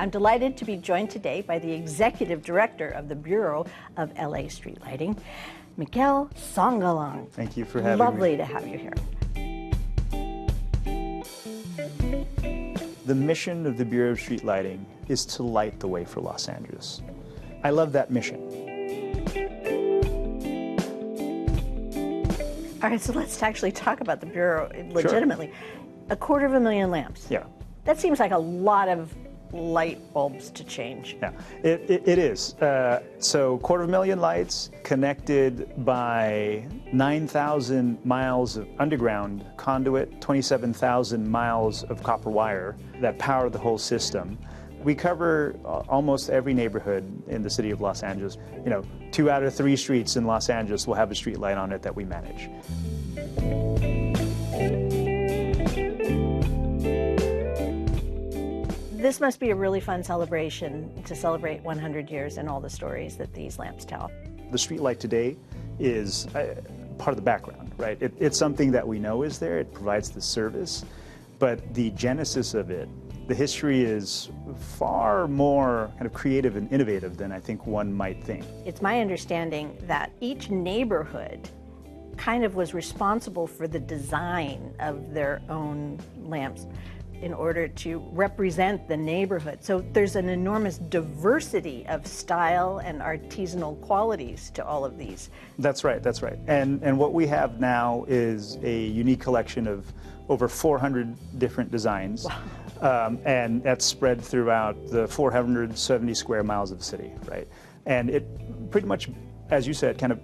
I'm delighted to be joined today by the Executive Director of the Bureau of LA Street Lighting, Miguel Sangalang. Thank you for having me. Lovely to have you here. The mission of the Bureau of Street Lighting is to light the way for Los Angeles. I love that mission. All right, so let's actually talk about the Bureau legitimately. Sure. 250,000 lamps. Yeah. That seems like a lot of light bulbs to change. Yeah, it is. So 250,000 lights connected by 9,000 miles of underground conduit, 27,000 miles of copper wire that power the whole system. We cover almost every neighborhood in the city of Los Angeles. 2 out of 3 streets in Los Angeles will have a street light on it that we manage. This must be a really fun celebration to celebrate 100 years and all the stories that these lamps tell. The street light today is part of the background, right? It's something that we know is there. It provides the service, but the genesis of it, the history is far more kind of creative and innovative than I think one might think. It's my understanding that each neighborhood kind of was responsible for the design of their own lamps in order to represent the neighborhood. So there's an enormous diversity of style and artisanal qualities to all of these. That's right, that's right. And what we have now is a unique collection of over 400 different designs. Wow. And that's spread throughout the 470 square miles of the city, right? And it pretty much, as you said, kind of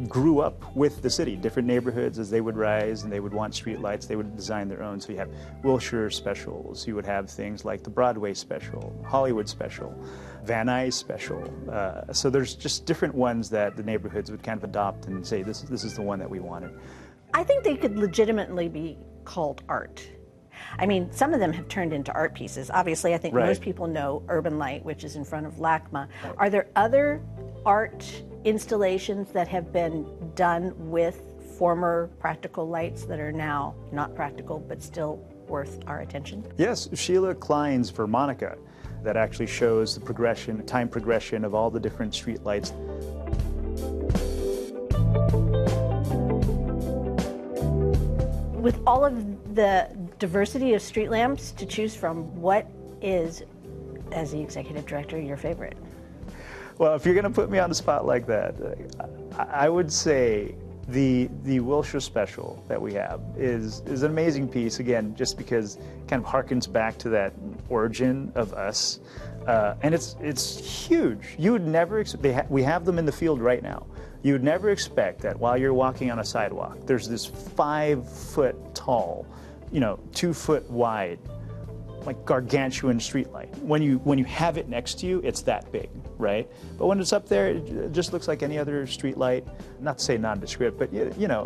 grew up with the city. Different neighborhoods, as they would rise and they would want street lights, they would design their own. So you have Wilshire specials, you would have things like the Broadway special, Hollywood special, Van Nuys special. So there's just different ones that the neighborhoods would kind of adopt and say, this is the one that we wanted. I think they could legitimately be called art. I mean, some of them have turned into art pieces. Obviously, I think most people know Urban Light, which is in front of LACMA. Right. Are there other art installations that have been done with former practical lights that are now not practical but still worth our attention? Yes, Sheila Klein's Vermonica that actually shows the progression, time progression of all the different street lights. With all of the diversity of street lamps to choose from, what is, as the executive director, your favorite? Well, if you're going to put me on the spot like that, I would say the Wilshire special that we have is an amazing piece, again, just because it kind of harkens back to that origin of us. And it's huge. You would never expect, we have them in the field right now. You would never expect that while you're walking on a sidewalk, there's this 5-foot tall, 2-foot wide, like gargantuan streetlight. When you have it next to you, it's that big, right? But when it's up there, it just looks like any other streetlight. Not to say nondescript, but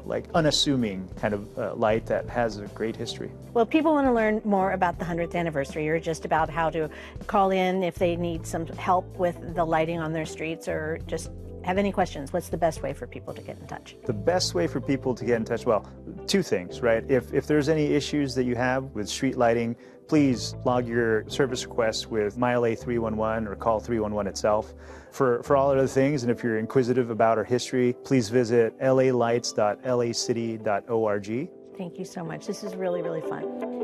like unassuming kind of light that has a great history. Well, people want to learn more about the 100th anniversary or just about how to call in if they need some help with the lighting on their streets or just have any questions. What's the best way for people to get in touch? The best way for people to get in touch, well, 2 things, right? If there's any issues that you have with street lighting, please log your service request with MyLA 311 or call 311 itself. For all other things, and if you're inquisitive about our history, please visit lalights.lacity.org. Thank you so much. This is really, really fun.